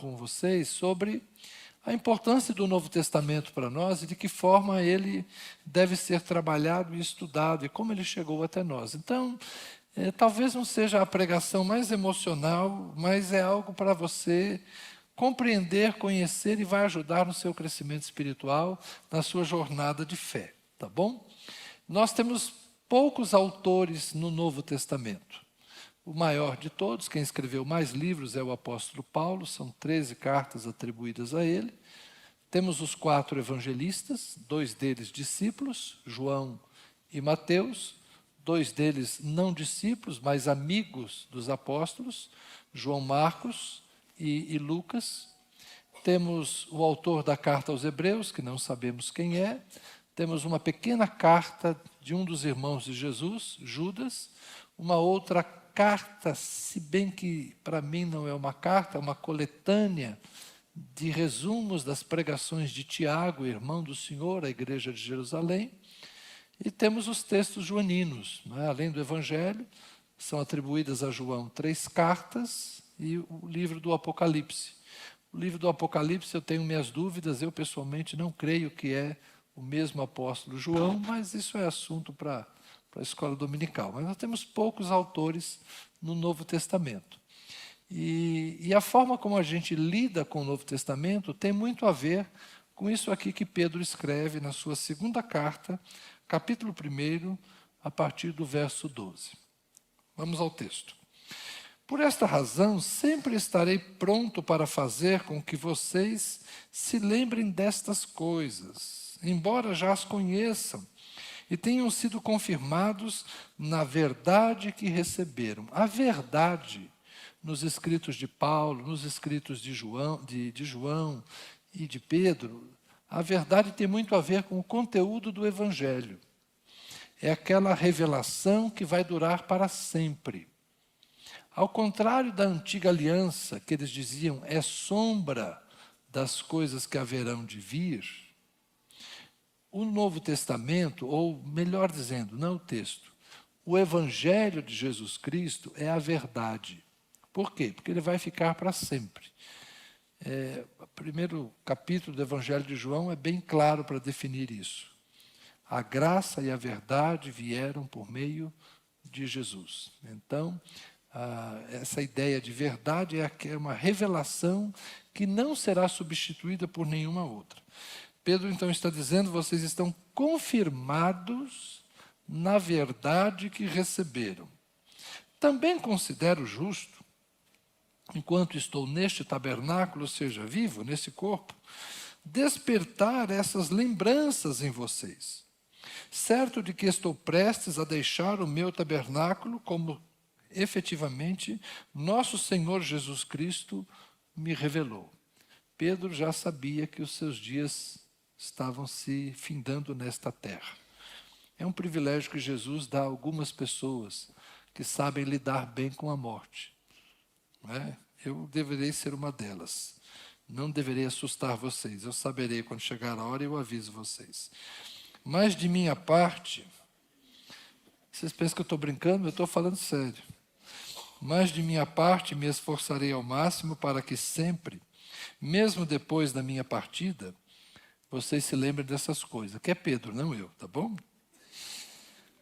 com vocês sobre a importância do Novo Testamento para nós e de que forma ele deve ser trabalhado e estudado e como ele chegou até nós. Então, talvez não seja a pregação mais emocional, mas é algo para você compreender, conhecer e vai ajudar no seu crescimento espiritual, na sua jornada de fé, tá bom? Nós temos poucos autores no Novo Testamento. O maior de todos, quem escreveu mais livros é o apóstolo Paulo, são 13 cartas atribuídas a ele. Temos os 4 evangelistas, 2 deles discípulos, João e Mateus, 2 deles não discípulos, mas amigos dos apóstolos, João Marcos e Lucas. Temos o autor da carta aos Hebreus, que não sabemos quem é. Temos uma pequena carta de um dos irmãos de Jesus, Judas. Uma outra carta, se bem que para mim não é uma carta, é uma coletânea de resumos das pregações de Tiago, irmão do Senhor, à igreja de Jerusalém. E temos os textos joaninos, né? Além do Evangelho, são atribuídas a João 3 cartas e o livro do Apocalipse. O livro do Apocalipse eu tenho minhas dúvidas, eu pessoalmente não creio que é o mesmo apóstolo João, mas isso é assunto para a escola dominical. Mas nós temos poucos autores no Novo Testamento. E a forma como a gente lida com o Novo Testamento tem muito a ver com isso aqui que Pedro escreve na sua segunda carta, capítulo 1, a partir do verso 12. Vamos ao texto. Por esta razão, sempre estarei pronto para fazer com que vocês se lembrem destas coisas, embora já as conheçam e tenham sido confirmados na verdade que receberam. A verdade, nos escritos de Paulo, nos escritos de João e de Pedro, a verdade tem muito a ver com o conteúdo do Evangelho. É aquela revelação que vai durar para sempre. Ao contrário da antiga aliança, que eles diziam é sombra das coisas que haverão de vir, o Novo Testamento, ou melhor dizendo, não o texto, o Evangelho de Jesus Cristo é a verdade. Por quê? Porque ele vai ficar para sempre. O primeiro capítulo do Evangelho de João é bem claro para definir isso. A graça e a verdade vieram por meio de Jesus. Então, essa ideia de verdade é uma revelação que não será substituída por nenhuma outra. Pedro então está dizendo, vocês estão confirmados na verdade que receberam. Também considero justo, enquanto estou neste tabernáculo, seja vivo, nesse corpo, despertar essas lembranças em vocês. Certo de que estou prestes a deixar o meu tabernáculo, como efetivamente nosso Senhor Jesus Cristo me revelou. Pedro já sabia que os seus dias estavam se findando nesta terra. É um privilégio que Jesus dá a algumas pessoas que sabem lidar bem com a morte. Não é? Eu deverei ser uma delas. Não deverei assustar vocês. Eu saberei quando chegar a hora e eu aviso vocês. Mas de minha parte, vocês pensam que eu estou brincando? Eu estou falando sério. Mas de minha parte me esforçarei ao máximo para que sempre, mesmo depois da minha partida, vocês se lembrem dessas coisas. Que é Pedro, não eu, tá bom?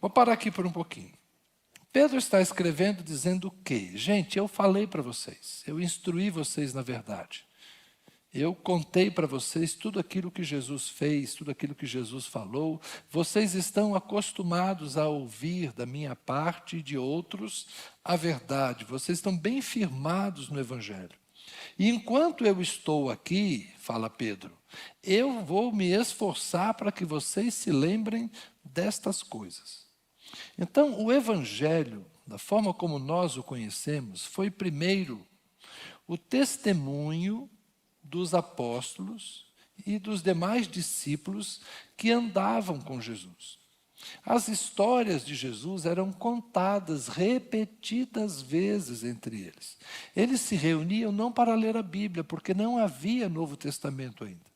Vou parar aqui por um pouquinho. Pedro está escrevendo dizendo o quê? Gente, eu falei para vocês, eu instruí vocês na verdade. Eu contei para vocês tudo aquilo que Jesus fez, tudo aquilo que Jesus falou. Vocês estão acostumados a ouvir da minha parte e de outros a verdade. Vocês estão bem firmados no Evangelho. E enquanto eu estou aqui, fala Pedro, eu vou me esforçar para que vocês se lembrem destas coisas. Então, o Evangelho, da forma como nós o conhecemos, foi primeiro o testemunho dos apóstolos e dos demais discípulos que andavam com Jesus. As histórias de Jesus eram contadas repetidas vezes entre eles. Eles se reuniam não para ler a Bíblia, porque não havia Novo Testamento ainda.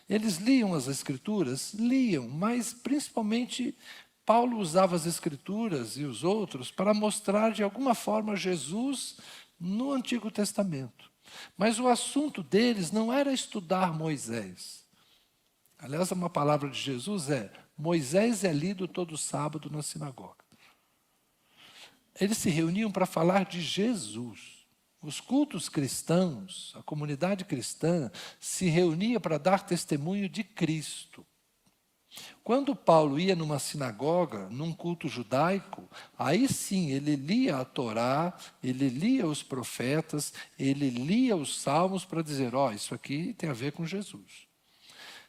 Eles liam as Escrituras? Liam, mas principalmente Paulo usava as Escrituras e os outros para mostrar de alguma forma Jesus no Antigo Testamento. Mas o assunto deles não era estudar Moisés. Aliás, uma palavra de Jesus Moisés é lido todo sábado na sinagoga. Eles se reuniam para falar de Jesus. Os cultos cristãos, a comunidade cristã, se reunia para dar testemunho de Cristo. Quando Paulo ia numa sinagoga, num culto judaico, aí sim ele lia a Torá, ele lia os profetas, ele lia os salmos para dizer, isso aqui tem a ver com Jesus.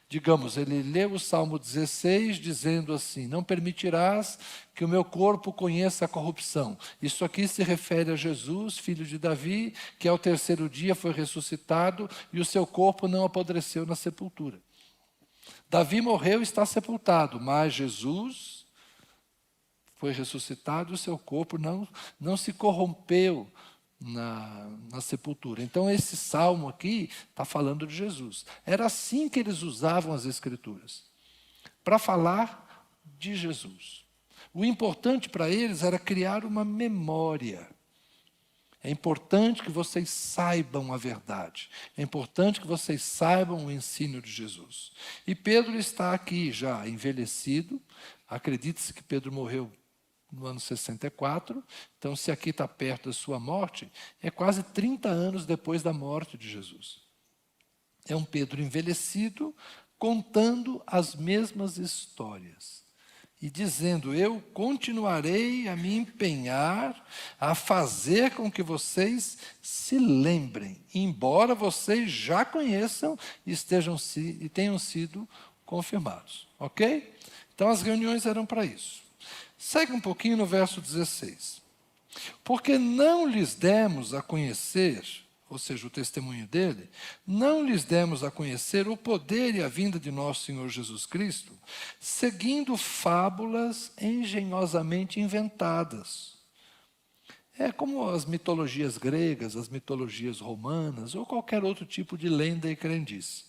Digamos, ele leu o Salmo 16 dizendo assim, não permitirás que o meu corpo conheça a corrupção. Isso aqui se refere a Jesus, filho de Davi, que ao terceiro dia foi ressuscitado e o seu corpo não apodreceu na sepultura. Davi morreu e está sepultado, mas Jesus foi ressuscitado e o seu corpo não se corrompeu na sepultura. Então esse salmo aqui está falando de Jesus. Era assim que eles usavam as Escrituras, para falar de Jesus. O importante para eles era criar uma memória. É importante que vocês saibam a verdade. É importante que vocês saibam o ensino de Jesus. E Pedro está aqui já envelhecido. Acredite-se que Pedro morreu no ano 64. Então, se aqui está perto da sua morte, é quase 30 anos depois da morte de Jesus. É um Pedro envelhecido, contando as mesmas histórias. E dizendo, eu continuarei a me empenhar a fazer com que vocês se lembrem, embora vocês já conheçam e tenham sido confirmados. Ok? Então as reuniões eram para isso. Segue um pouquinho no verso 16. Porque não lhes demos a conhecer, ou seja, o testemunho dele, não lhes demos a conhecer o poder e a vinda de nosso Senhor Jesus Cristo, seguindo fábulas engenhosamente inventadas. É como as mitologias gregas, as mitologias romanas, ou qualquer outro tipo de lenda e crendice.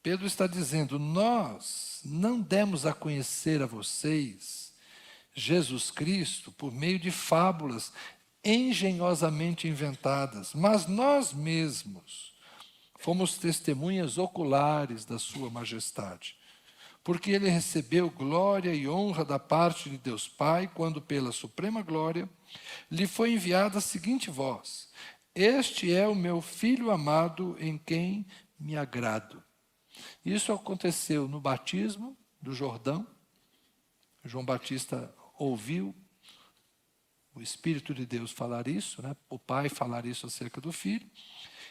Pedro está dizendo, nós não demos a conhecer a vocês Jesus Cristo por meio de fábulas engenhosamente inventadas, mas nós mesmos fomos testemunhas oculares da sua majestade, porque ele recebeu glória e honra da parte de Deus Pai, quando pela suprema glória lhe foi enviada a seguinte voz, este é o meu Filho amado em quem me agrado. Isso aconteceu no batismo do Jordão. João Batista ouviu o Espírito de Deus falar isso, o Pai falar isso acerca do Filho.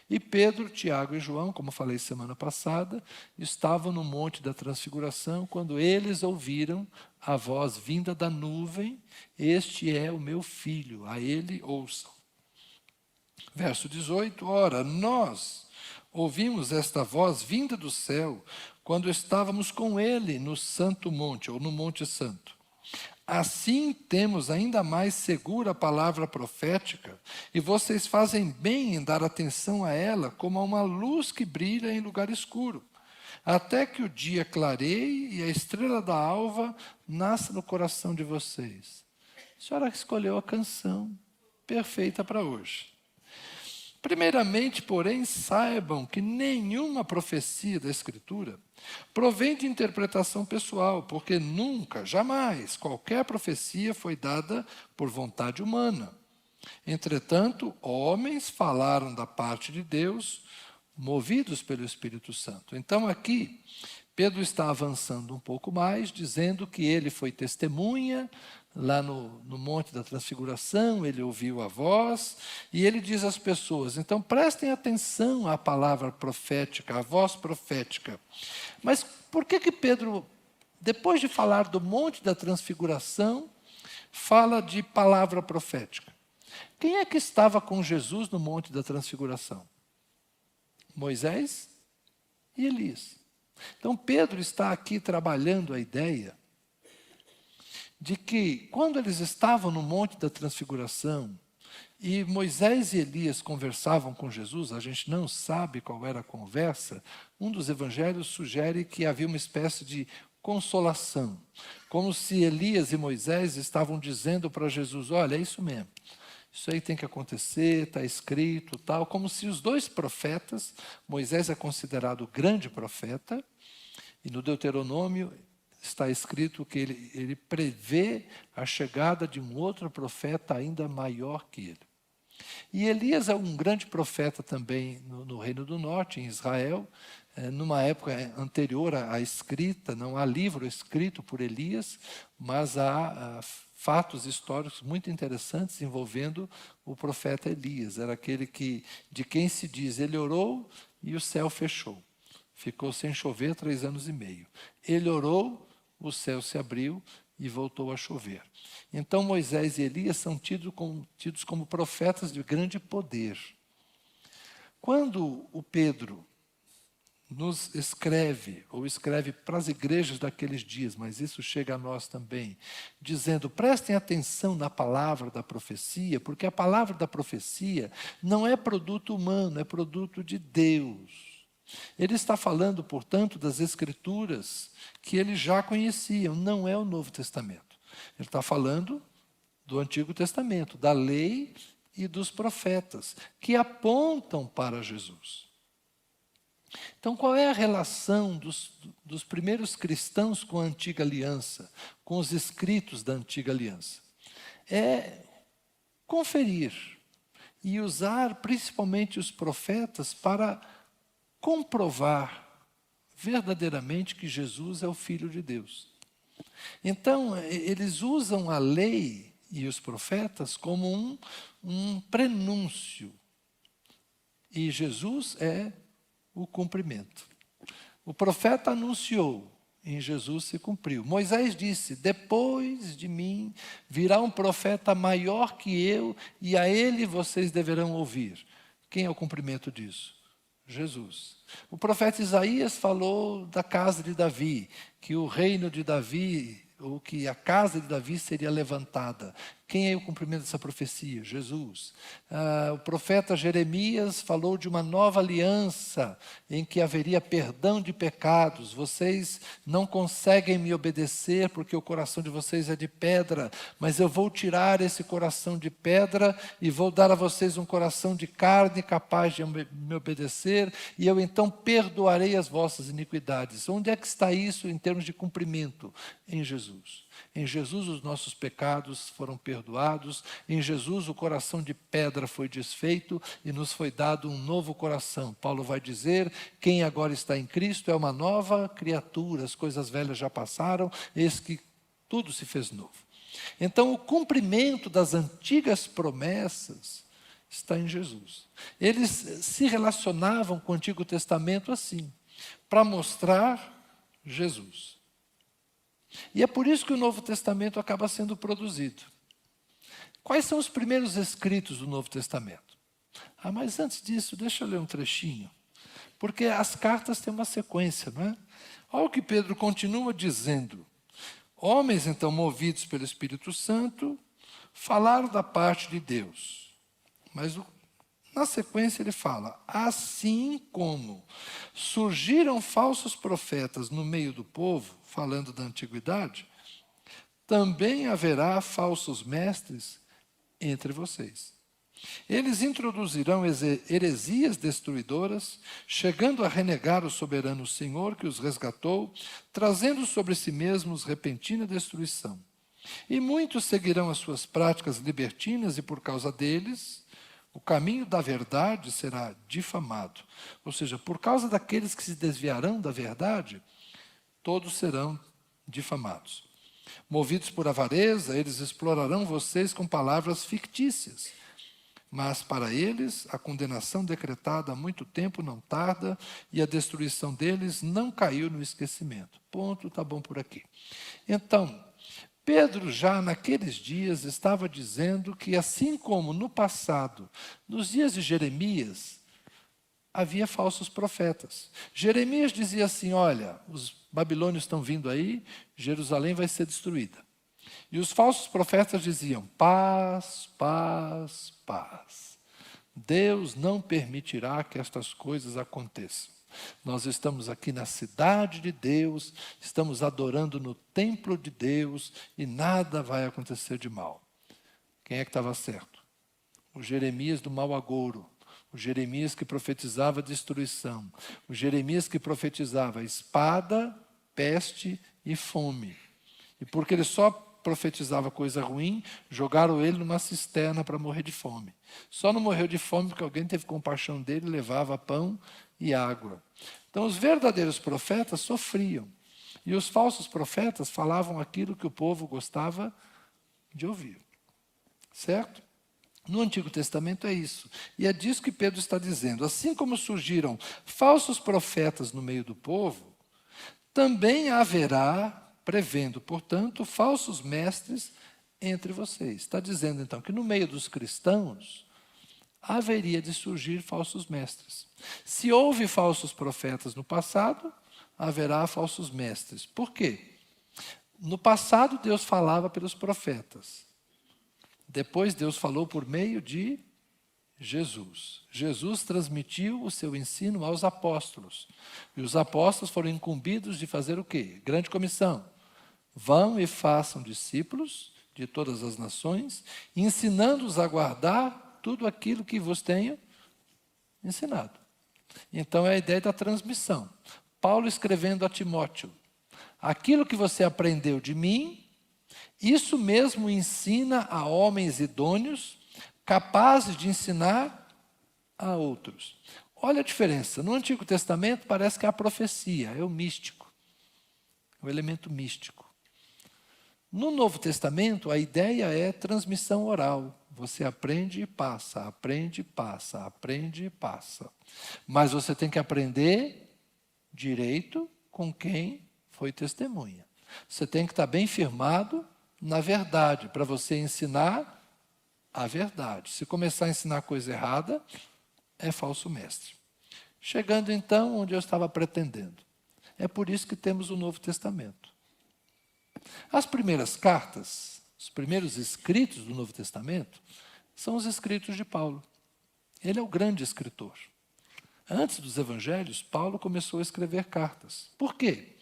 E Pedro, Tiago e João, como falei semana passada, estavam no Monte da Transfiguração, quando eles ouviram a voz vinda da nuvem, este é o meu Filho, a ele ouçam. Verso 18, ora, nós ouvimos esta voz vinda do céu, quando estávamos com ele no Santo Monte, ou no Monte Santo. Assim temos ainda mais segura a palavra profética, e vocês fazem bem em dar atenção a ela como a uma luz que brilha em lugar escuro, até que o dia clareie e a estrela da alva nasça no coração de vocês. A senhora escolheu a canção perfeita para hoje. Primeiramente, porém, saibam que nenhuma profecia da Escritura provém de interpretação pessoal, porque nunca, jamais, qualquer profecia foi dada por vontade humana. Entretanto, homens falaram da parte de Deus, movidos pelo Espírito Santo. Então, aqui, Pedro está avançando um pouco mais, dizendo que ele foi testemunha lá no Monte da Transfiguração, ele ouviu a voz, e ele diz às pessoas, então prestem atenção à palavra profética, à voz profética. Mas por que Pedro, depois de falar do Monte da Transfiguração, fala de palavra profética? Quem é que estava com Jesus no Monte da Transfiguração? Moisés e Elias. Então Pedro está aqui trabalhando a ideia de que, quando eles estavam no Monte da Transfiguração, e Moisés e Elias conversavam com Jesus, a gente não sabe qual era a conversa, um dos evangelhos sugere que havia uma espécie de consolação, como se Elias e Moisés estavam dizendo para Jesus, olha, é isso mesmo, Isso aí tem que acontecer, está escrito, tal, como se os dois profetas, Moisés é considerado o grande profeta, e no Deuteronômio está escrito que ele prevê a chegada de um outro profeta ainda maior que ele. E Elias é um grande profeta também no Reino do Norte, em Israel, numa época anterior à escrita, não há livro escrito por Elias, mas há fatos históricos muito interessantes envolvendo o profeta Elias. Era aquele de quem se diz, ele orou e o céu fechou. Ficou sem chover 3 anos e meio. Ele orou, o céu se abriu e voltou a chover. Então Moisés e Elias são tidos como profetas de grande poder. Quando o Pedro nos escreve, ou escreve para as igrejas daqueles dias, mas isso chega a nós também, dizendo, prestem atenção na palavra da profecia, porque a palavra da profecia não é produto humano, é produto de Deus. Ele está falando, portanto, das escrituras que eles já conheciam, não é o Novo Testamento. Ele está falando do Antigo Testamento, da lei e dos profetas, que apontam para Jesus. Então, qual é a relação dos primeiros cristãos com a Antiga Aliança, com os escritos da Antiga Aliança? É conferir e usar principalmente os profetas para comprovar verdadeiramente que Jesus é o Filho de Deus. Então, eles usam a lei e os profetas como um prenúncio. E Jesus é o cumprimento. O profeta anunciou, em Jesus se cumpriu. Moisés disse, depois de mim virá um profeta maior que eu, e a ele vocês deverão ouvir. Quem é o cumprimento disso? Jesus. O profeta Isaías falou da casa de Davi, que o reino de Davi, ou que a casa de Davi seria levantada. Quem é o cumprimento dessa profecia? Jesus. O profeta Jeremias falou de uma nova aliança em que haveria perdão de pecados. Vocês não conseguem me obedecer porque o coração de vocês é de pedra, mas eu vou tirar esse coração de pedra e vou dar a vocês um coração de carne capaz de me obedecer, e eu então perdoarei as vossas iniquidades. Onde é que está isso em termos de cumprimento? Em Jesus. Em Jesus os nossos pecados foram perdoados, em Jesus o coração de pedra foi desfeito e nos foi dado um novo coração. Paulo vai dizer, quem agora está em Cristo é uma nova criatura, as coisas velhas já passaram, eis que tudo se fez novo. Então o cumprimento das antigas promessas está em Jesus. Eles se relacionavam com o Antigo Testamento assim, para mostrar Jesus. E é por isso que o Novo Testamento acaba sendo produzido. Quais são os primeiros escritos do Novo Testamento? Mas antes disso, deixa eu ler um trechinho. Porque as cartas têm uma sequência, não é? Olha o que Pedro continua dizendo. Homens, então, movidos pelo Espírito Santo, falaram da parte de Deus. Mas na sequência ele fala, assim como surgiram falsos profetas no meio do povo, falando da antiguidade, também haverá falsos mestres entre vocês. Eles introduzirão heresias destruidoras, chegando a renegar o soberano Senhor que os resgatou, trazendo sobre si mesmos repentina destruição. E muitos seguirão as suas práticas libertinas e por causa deles, o caminho da verdade será difamado. Ou seja, por causa daqueles que se desviarão da verdade, todos serão difamados. Movidos por avareza, eles explorarão vocês com palavras fictícias. Mas para eles, a condenação decretada há muito tempo não tarda e a destruição deles não caiu no esquecimento. Ponto, está bom por aqui. Então, Pedro já naqueles dias estava dizendo que assim como no passado, nos dias de Jeremias, havia falsos profetas. Jeremias dizia assim, olha, os babilônios estão vindo aí, Jerusalém vai ser destruída. E os falsos profetas diziam, paz, paz, paz. Deus não permitirá que estas coisas aconteçam. Nós estamos aqui na cidade de Deus, estamos adorando no templo de Deus e nada vai acontecer de mal. Quem é que estava certo? o Jeremias do mau agouro, o Jeremias que profetizava destruição, o Jeremias que profetizava espada, peste e fome. E porque ele só profetizava coisa ruim, jogaram ele numa cisterna para morrer de fome. Só não morreu de fome porque alguém teve compaixão dele e levava pão e água. Então os verdadeiros profetas sofriam. E os falsos profetas falavam aquilo que o povo gostava de ouvir. Certo? No Antigo Testamento é isso. E é disso que Pedro está dizendo. Assim como surgiram falsos profetas no meio do povo, também haverá, prevendo, portanto, falsos mestres entre vocês. Está dizendo, então, que no meio dos cristãos haveria de surgir falsos mestres. Se houve falsos profetas no passado, haverá falsos mestres. Por quê? No passado, Deus falava pelos profetas. Depois, Deus falou por meio de Jesus. Jesus transmitiu o seu ensino aos apóstolos. E os apóstolos foram incumbidos de fazer o quê? Grande comissão. Vão e façam discípulos de todas as nações, ensinando-os a guardar tudo aquilo que vos tenho ensinado. Então é a ideia da transmissão. Paulo escrevendo a Timóteo: aquilo que você aprendeu de mim, isso mesmo ensina a homens idôneos, capazes de ensinar a outros. Olha a diferença. No Antigo Testamento parece que é a profecia, é o místico, o elemento místico. No Novo Testamento, a ideia é transmissão oral. Você aprende e passa, aprende e passa, aprende e passa. Mas você tem que aprender direito com quem foi testemunha. Você tem que estar bem firmado na verdade, para você ensinar a verdade. Se começar a ensinar coisa errada, é falso mestre. Chegando então onde eu estava pretendendo. É por isso que temos o Novo Testamento. As primeiras cartas, os primeiros escritos do Novo Testamento, são os escritos de Paulo. Ele é o grande escritor. Antes dos evangelhos, Paulo começou a escrever cartas. Por quê?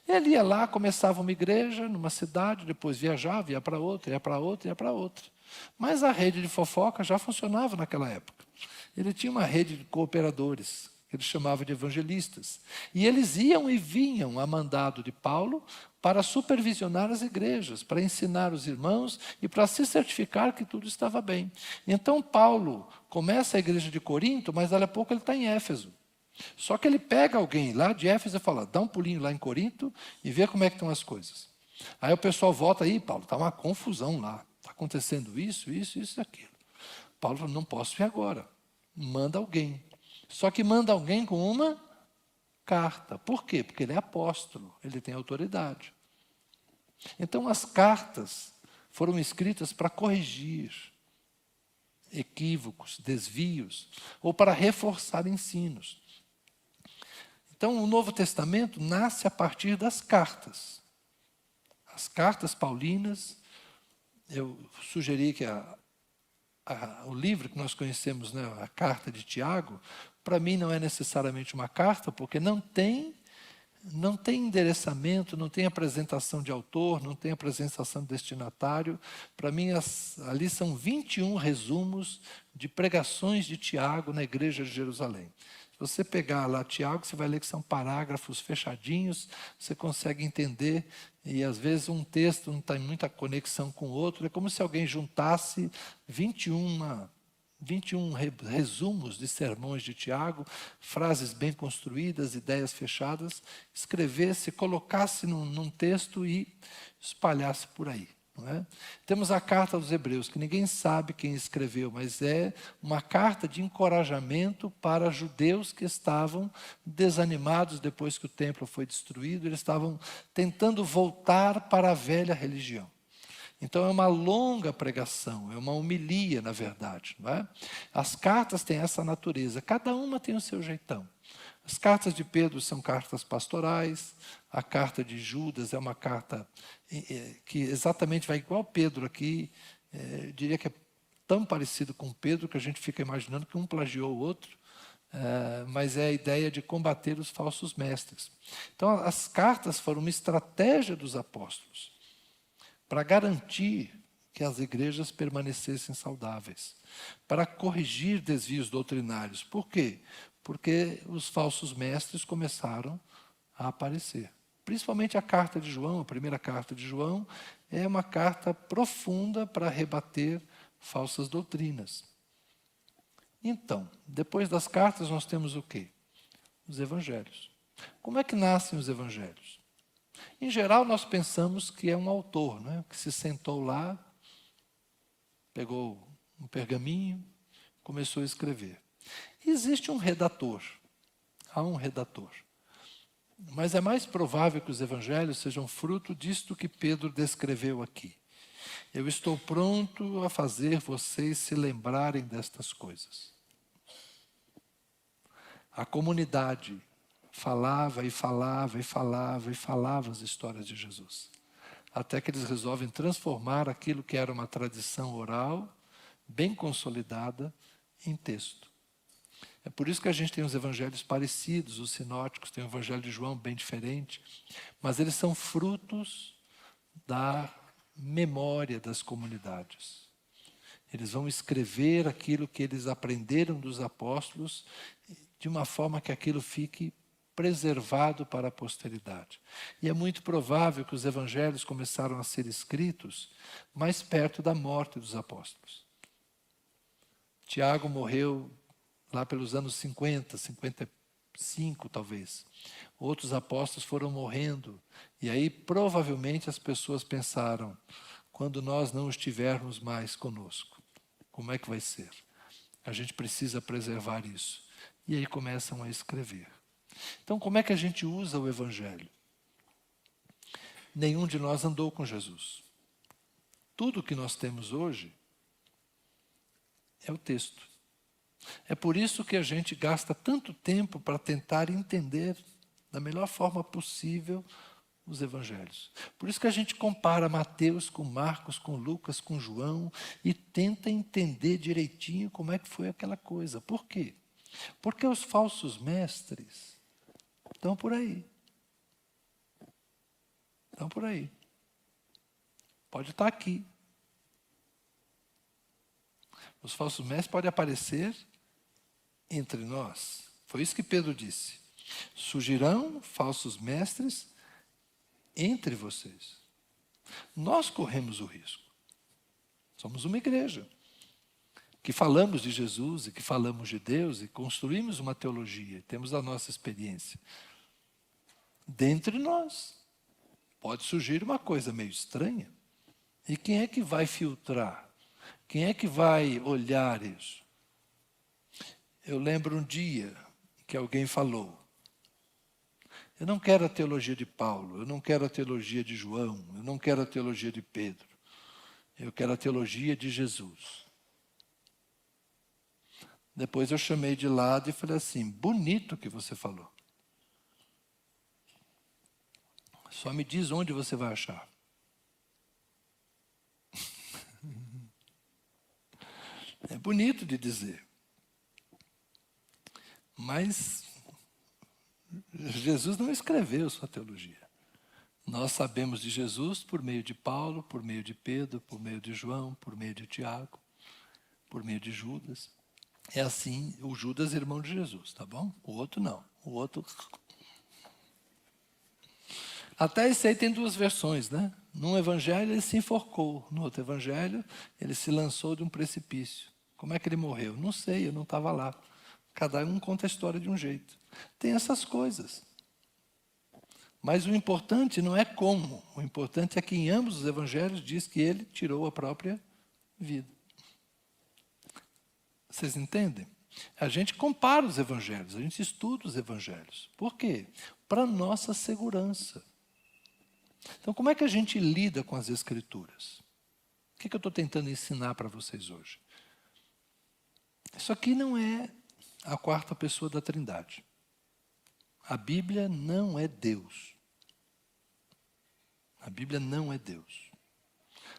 Ele ia lá, começava uma igreja numa cidade, depois viajava, ia para outra, ia para outra, ia para outra. Mas a rede de fofoca já funcionava naquela época. Ele tinha uma rede de cooperadores, que ele chamava de evangelistas. E eles iam e vinham a mandado de Paulo para supervisionar as igrejas, para ensinar os irmãos e para se certificar que tudo estava bem. Então Paulo começa a igreja de Corinto, mas dali a pouco ele está em Éfeso. Só que ele pega alguém lá de Éfeso e fala: dá um pulinho lá em Corinto e vê como é que estão as coisas. Aí o pessoal volta aí, Paulo, está uma confusão lá. Está acontecendo isso, isso, isso e aquilo. Paulo falou: não posso ir agora. Manda alguém. Só que manda alguém com uma carta. Por quê? Porque ele é apóstolo, ele tem autoridade. Então as cartas foram escritas para corrigir equívocos, desvios, ou para reforçar ensinos. Então, o Novo Testamento nasce a partir das cartas. As cartas paulinas, eu sugeri que o livro que nós conhecemos, né, a carta de Tiago, para mim não é necessariamente uma carta, porque não tem endereçamento, não tem apresentação de autor, não tem apresentação de destinatário. Para mim, ali são 21 resumos de pregações de Tiago na igreja de Jerusalém. Se você pegar lá Tiago, você vai ler que são parágrafos fechadinhos, você consegue entender, e às vezes um texto não tem muita conexão com o outro, é como se alguém juntasse 21 resumos de sermões de Tiago, frases bem construídas, ideias fechadas, escrevesse, colocasse num texto e espalhasse por aí. Não é? Temos a carta aos Hebreus, que ninguém sabe quem escreveu, mas é uma carta de encorajamento para judeus que estavam desanimados depois que o templo foi destruído, eles estavam tentando voltar para a velha religião. Então é uma longa pregação, é uma homilia, na verdade. Não é? As cartas têm essa natureza, cada uma tem o seu jeitão. As cartas de Pedro são cartas pastorais, a carta de Judas é uma carta que exatamente vai igual Pedro aqui, diria que é tão parecido com Pedro que a gente fica imaginando que um plagiou o outro, mas é a ideia de combater os falsos mestres. Então as cartas foram uma estratégia dos apóstolos para garantir que as igrejas permanecessem saudáveis, para corrigir desvios doutrinários. Por quê? Porque os falsos mestres começaram a aparecer. Principalmente a carta de João, a primeira carta de João, é uma carta profunda para rebater falsas doutrinas. Então, depois das cartas nós temos o quê? Os evangelhos. Como é que nascem os evangelhos? Em geral, nós pensamos que é um autor, né, que se sentou lá, pegou um pergaminho, começou a escrever. Existe um redator, há um redator. Mas é mais provável que os evangelhos sejam fruto disto que Pedro descreveu aqui. Eu estou pronto a fazer vocês se lembrarem destas coisas. A comunidade falava e falava e falava e falava as histórias de Jesus. Até que eles resolvem transformar aquilo que era uma tradição oral, bem consolidada, em texto. É por isso que a gente tem os evangelhos parecidos, os sinóticos, tem o evangelho de João bem diferente, mas eles são frutos da memória das comunidades. Eles vão escrever aquilo que eles aprenderam dos apóstolos de uma forma que aquilo fique preservado para a posteridade. E é muito provável que os evangelhos começaram a ser escritos mais perto da morte dos apóstolos. Tiago morreu lá pelos anos 50, 55 talvez. Outros apóstolos foram morrendo. E aí provavelmente as pessoas pensaram, quando nós não estivermos mais conosco, como é que vai ser? A gente precisa preservar isso. E aí começam a escrever. Então, como é que a gente usa o evangelho? Nenhum de nós andou com Jesus. Tudo que nós temos hoje é o texto. É por isso que a gente gasta tanto tempo para tentar entender da melhor forma possível os evangelhos. Por isso que a gente compara Mateus com Marcos, com Lucas, com João e tenta entender direitinho como é que foi aquela coisa. Por quê? Porque os falsos mestres estão por aí. Estão por aí. Pode estar aqui. Os falsos mestres podem aparecer entre nós. Foi isso que Pedro disse. Surgirão falsos mestres entre vocês. Nós corremos o risco. Somos uma igreja que falamos de Jesus e que falamos de Deus e construímos uma teologia, temos a nossa experiência. Dentre nós pode surgir uma coisa meio estranha. E quem é que vai filtrar? Quem é que vai olhar isso? Eu lembro um dia que alguém falou, eu não quero a teologia de Paulo, eu não quero a teologia de João, eu não quero a teologia de Pedro, eu quero a teologia de Jesus. Depois eu chamei de lado e falei assim, bonito o que você falou. Só me diz onde você vai achar. É bonito de dizer. Mas Jesus não escreveu sua teologia. Nós sabemos de Jesus por meio de Paulo, por meio de Pedro, por meio de João, por meio de Tiago, por meio de Judas. É assim, o Judas é irmão de Jesus, tá bom? O outro não. O outro... Até esse aí tem duas versões, né? Num evangelho ele se enforcou, no outro evangelho ele se lançou de um precipício. Como é que ele morreu? Não sei, eu não estava lá. Cada um conta a história de um jeito. Tem essas coisas. Mas o importante não é como. O importante é que em ambos os evangelhos diz que ele tirou a própria vida. Vocês entendem? A gente compara os evangelhos, a gente estuda os evangelhos. Por quê? Para nossa segurança. Então, como é que a gente lida com as Escrituras? O que eu estou tentando ensinar para vocês hoje? Isso aqui não é a quarta pessoa da Trindade. A Bíblia não é Deus. A Bíblia não é Deus.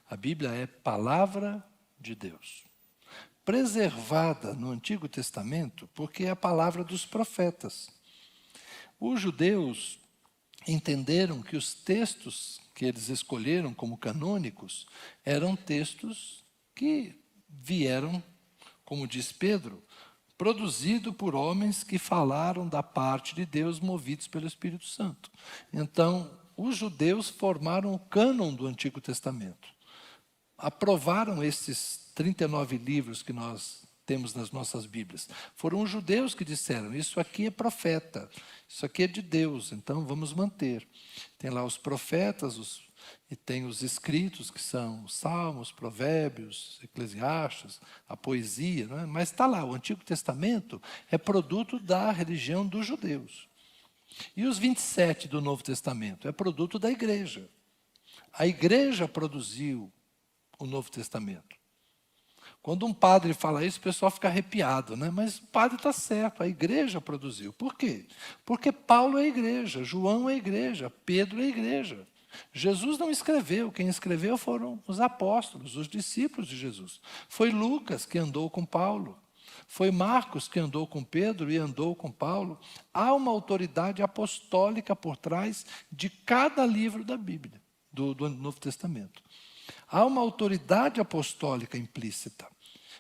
A Bíblia é palavra de Deus. Preservada no Antigo Testamento, porque é a palavra dos profetas. Os judeus entenderam que os textos que eles escolheram como canônicos eram textos que vieram, como diz Pedro, produzido por homens que falaram da parte de Deus, movidos pelo Espírito Santo. Então, os judeus formaram o cânon do Antigo Testamento. Aprovaram esses 39 livros que nós temos nas nossas Bíblias. Foram os judeus que disseram, isso aqui é profeta, isso aqui é de Deus, então vamos manter. Tem lá os profetas, e tem os escritos, que são os Salmos, Provérbios, Eclesiastes, a poesia, não é? Mas está lá, o Antigo Testamento é produto da religião dos judeus. E os 27 do Novo Testamento é produto da igreja. A igreja produziu o Novo Testamento. Quando um padre fala isso, o pessoal fica arrepiado, né? Mas o padre está certo, a igreja produziu. Por quê? Porque Paulo é a igreja, João é a igreja, Pedro é a igreja. Jesus não escreveu, quem escreveu foram os apóstolos, os discípulos de Jesus. Foi Lucas que andou com Paulo, foi Marcos que andou com Pedro e andou com Paulo. Há uma autoridade apostólica por trás de cada livro da Bíblia, do Novo Testamento. Há uma autoridade apostólica implícita.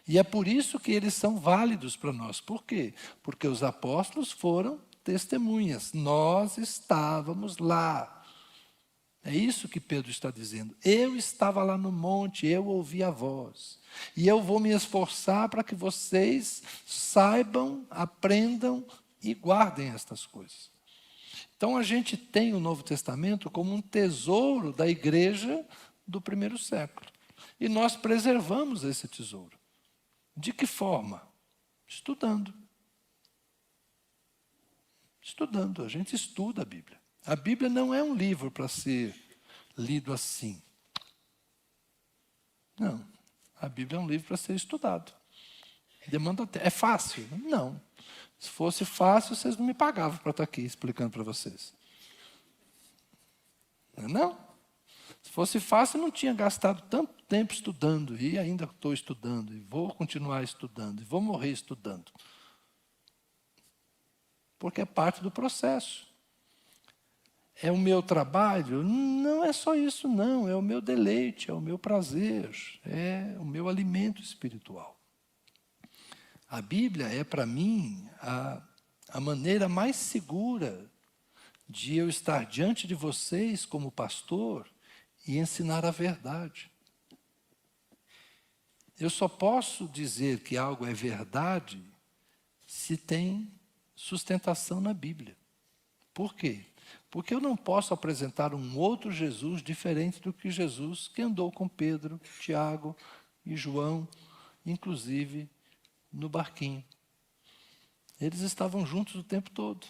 E é por isso que eles são válidos para nós. Por quê? Porque os apóstolos foram testemunhas. Nós estávamos lá. É isso que Pedro está dizendo. Eu estava lá no monte, eu ouvi a voz. E eu vou me esforçar para que vocês saibam, aprendam e guardem estas coisas. Então a gente tem o Novo Testamento como um tesouro da igreja do primeiro século. E nós preservamos esse tesouro. De que forma? Estudando. Estudando. A gente estuda a Bíblia. A Bíblia não é um livro para ser lido assim. Não. A Bíblia é um livro para ser estudado. Demanda tempo. É fácil? Não. Se fosse fácil, vocês não me pagavam para estar aqui explicando para vocês. Não? Se fosse fácil, eu não tinha gastado tanto tempo estudando, e ainda estou estudando, e vou continuar estudando, e vou morrer estudando. Porque é parte do processo. É o meu trabalho? Não é só isso, não. É o meu deleite, é o meu prazer, é o meu alimento espiritual. A Bíblia é, para mim, a maneira mais segura de eu estar diante de vocês como pastor e ensinar a verdade. Eu só posso dizer que algo é verdade se tem sustentação na Bíblia. Por quê? Porque eu não posso apresentar um outro Jesus diferente do que Jesus que andou com Pedro, Tiago e João, inclusive no barquinho. Eles estavam juntos o tempo todo.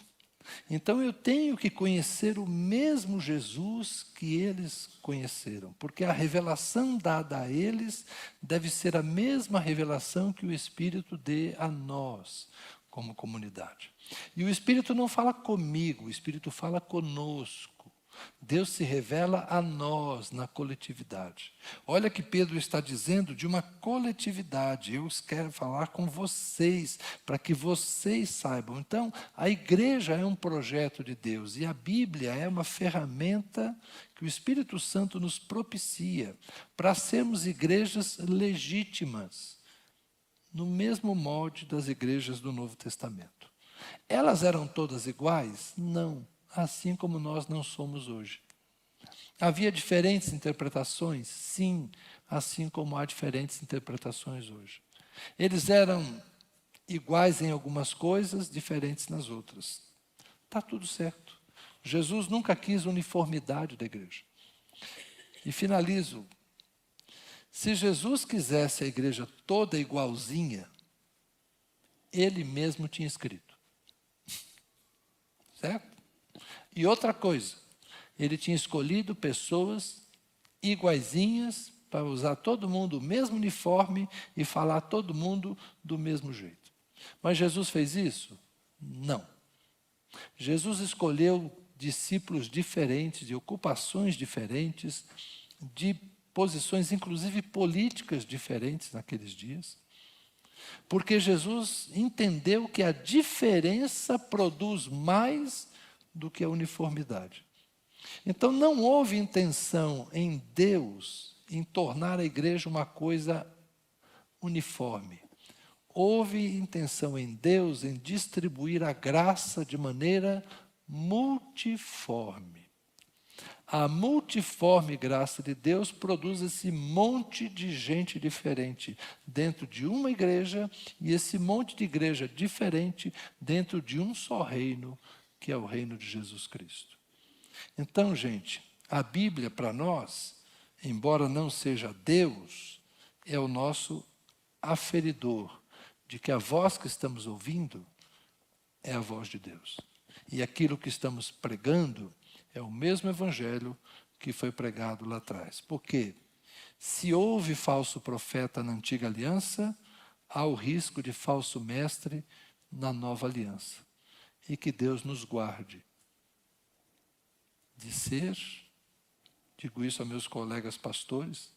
Então eu tenho que conhecer o mesmo Jesus que eles conheceram, porque a revelação dada a eles deve ser a mesma revelação que o Espírito dê a nós, como comunidade. E o Espírito não fala comigo, o Espírito fala conosco. Deus se revela a nós na coletividade. Olha que Pedro está dizendo de uma coletividade. Eu quero falar com vocês, para que vocês saibam. Então, a igreja é um projeto de Deus e a Bíblia é uma ferramenta que o Espírito Santo nos propicia para sermos igrejas legítimas, no mesmo molde das igrejas do Novo Testamento. Elas eram todas iguais? Não. Assim como nós não somos hoje. Havia diferentes interpretações? Sim, assim como há diferentes interpretações hoje. Eles eram iguais em algumas coisas, diferentes nas outras. Está tudo certo. Jesus nunca quis uniformidade da igreja. E finalizo. Se Jesus quisesse a igreja toda igualzinha, ele mesmo tinha escrito. Certo? E outra coisa, ele tinha escolhido pessoas iguaizinhas para usar todo mundo o mesmo uniforme e falar todo mundo do mesmo jeito. Mas Jesus fez isso? Não. Jesus escolheu discípulos diferentes, de ocupações diferentes, de posições inclusive políticas diferentes naqueles dias. Porque Jesus entendeu que a diferença produz mais do que a uniformidade. Então não houve intenção em Deus em tornar a igreja uma coisa uniforme. Houve intenção em Deus em distribuir a graça de maneira multiforme. A multiforme graça de Deus produz esse monte de gente diferente dentro de uma igreja e esse monte de igreja diferente dentro de um só reino, que é o reino de Jesus Cristo. Então, gente, a Bíblia para nós, embora não seja Deus, é o nosso aferidor de que a voz que estamos ouvindo é a voz de Deus. E aquilo que estamos pregando é o mesmo evangelho que foi pregado lá atrás. Porque se houve falso profeta na antiga aliança, há o risco de falso mestre na nova aliança. E que Deus nos guarde de ser, digo isso a meus colegas pastores,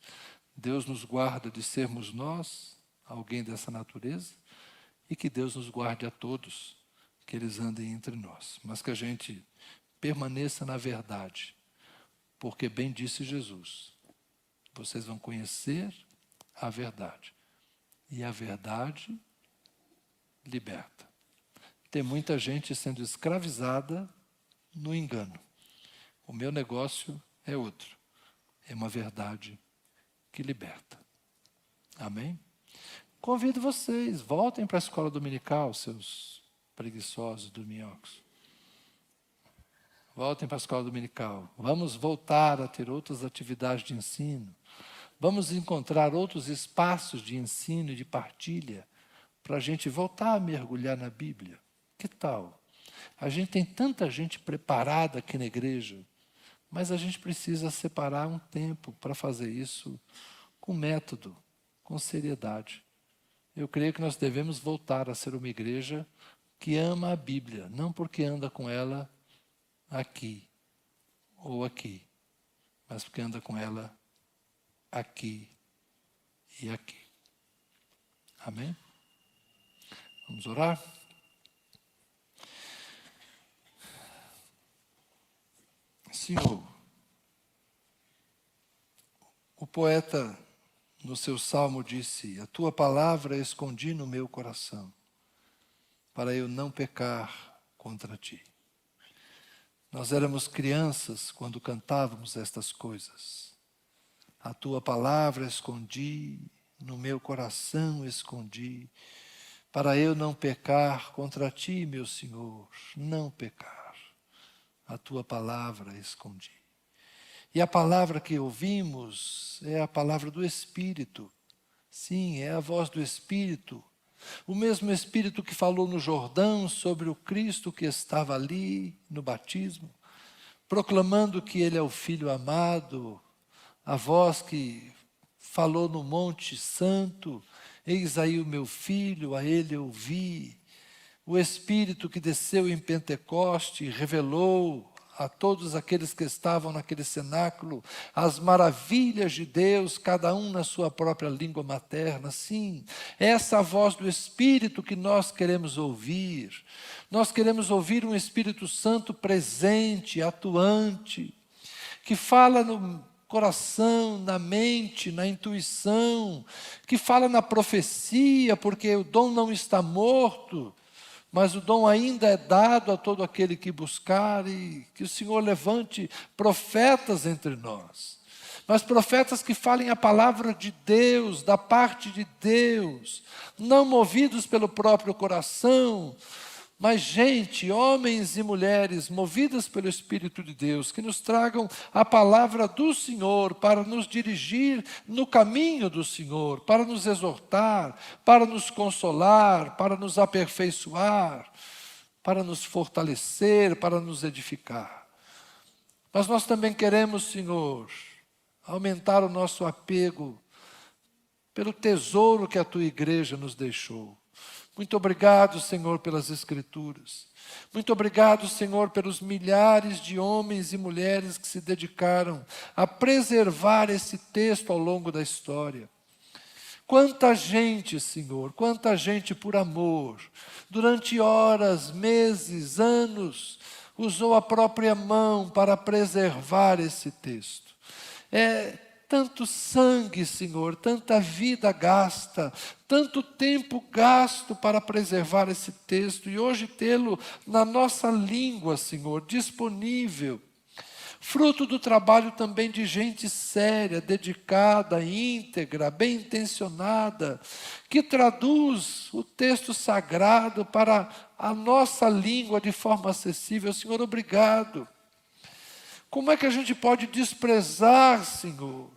Deus nos guarda de sermos nós, alguém dessa natureza, e que Deus nos guarde a todos, que eles andem entre nós. Mas que a gente permaneça na verdade, porque bem disse Jesus, vocês vão conhecer a verdade, e a verdade liberta. Tem muita gente sendo escravizada no engano. O meu negócio é outro, é uma verdade que liberta. Amém? Convido vocês, voltem para a escola dominical, seus preguiçosos dorminhocos. Voltem para a escola dominical. Vamos voltar a ter outras atividades de ensino. Vamos encontrar outros espaços de ensino e de partilha para a gente voltar a mergulhar na Bíblia. Que tal? A gente tem tanta gente preparada aqui na igreja, mas a gente precisa separar um tempo para fazer isso com método, com seriedade. Eu creio que nós devemos voltar a ser uma igreja que ama a Bíblia, não porque anda com ela aqui ou aqui, mas porque anda com ela aqui e aqui. Amém? Vamos orar? Senhor, o poeta no seu salmo disse: a tua palavra escondi no meu coração, para eu não pecar contra ti. Nós éramos crianças quando cantávamos estas coisas. A tua palavra escondi, no meu coração escondi, para eu não pecar contra ti, meu Senhor, não pecar. A tua palavra escondi. E a palavra que ouvimos é a palavra do Espírito. Sim, é a voz do Espírito. O mesmo Espírito que falou no Jordão sobre o Cristo que estava ali no batismo, proclamando que Ele é o Filho amado, a voz que falou no Monte Santo, eis aí o meu Filho, a Ele eu ouvi. O Espírito que desceu em Pentecoste e revelou a todos aqueles que estavam naquele cenáculo as maravilhas de Deus, cada um na sua própria língua materna. Sim, essa voz do Espírito que nós queremos ouvir. Nós queremos ouvir um Espírito Santo presente, atuante, que fala no coração, na mente, na intuição, que fala na profecia, porque o dom não está morto, mas o dom ainda é dado a todo aquele que buscar, e que o Senhor levante profetas entre nós. Mas profetas que falem a palavra de Deus, da parte de Deus, não movidos pelo próprio coração, mas gente, homens e mulheres movidas pelo Espírito de Deus, que nos tragam a palavra do Senhor para nos dirigir no caminho do Senhor, para nos exortar, para nos consolar, para nos aperfeiçoar, para nos fortalecer, para nos edificar. Mas nós também queremos, Senhor, aumentar o nosso apego pelo tesouro que a Tua igreja nos deixou. Muito obrigado, Senhor, pelas Escrituras. Muito obrigado, Senhor, pelos milhares de homens e mulheres que se dedicaram a preservar esse texto ao longo da história. Quanta gente, Senhor, quanta gente por amor, durante horas, meses, anos, usou a própria mão para preservar esse texto. É tanto sangue, Senhor, tanta vida gasta, tanto tempo gasto para preservar esse texto, e hoje tê-lo na nossa língua, Senhor, disponível. Fruto do trabalho também de gente séria, dedicada, íntegra, bem intencionada, que traduz o texto sagrado para a nossa língua de forma acessível. Senhor, obrigado. Como é que a gente pode desprezar, Senhor,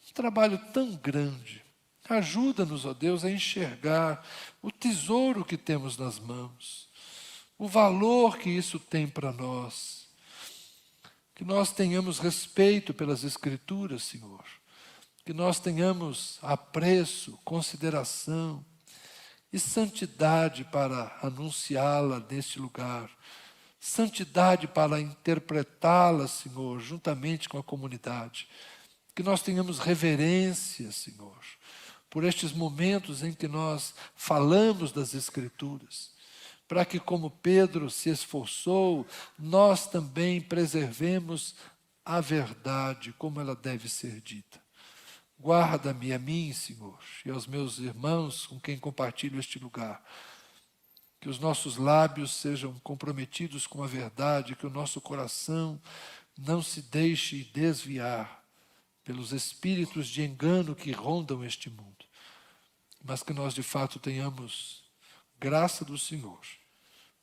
um trabalho tão grande? Ajuda-nos, ó Deus, a enxergar o tesouro que temos nas mãos, o valor que isso tem para nós. Que nós tenhamos respeito pelas Escrituras, Senhor. Que nós tenhamos apreço, consideração e santidade para anunciá-la neste lugar. Santidade para interpretá-la, Senhor, juntamente com a comunidade. Que nós tenhamos reverência, Senhor, por estes momentos em que nós falamos das Escrituras, para que, como Pedro se esforçou, nós também preservemos a verdade como ela deve ser dita. Guarda-me a mim, Senhor, e aos meus irmãos com quem compartilho este lugar. Que os nossos lábios sejam comprometidos com a verdade, que o nosso coração não se deixe desviar pelos espíritos de engano que rondam este mundo, mas que nós de fato tenhamos graça do Senhor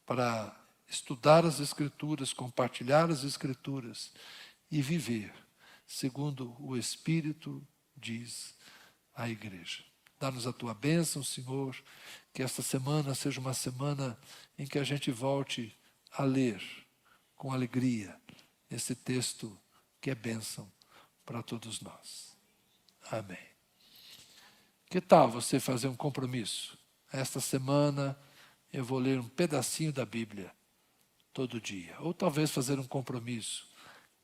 para estudar as Escrituras, compartilhar as Escrituras e viver segundo o Espírito diz à igreja. Dá-nos a tua bênção, Senhor, que esta semana seja uma semana em que a gente volte a ler com alegria esse texto que é bênção para todos nós. Amém. Que tal você fazer um compromisso? Esta semana eu vou ler um pedacinho da Bíblia todo dia. Ou talvez fazer um compromisso.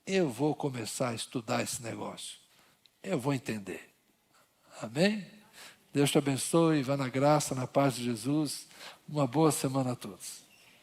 Eu vou começar a estudar esse negócio. Eu vou entender. Amém? Deus te abençoe, vá na graça, na paz de Jesus. Uma boa semana a todos.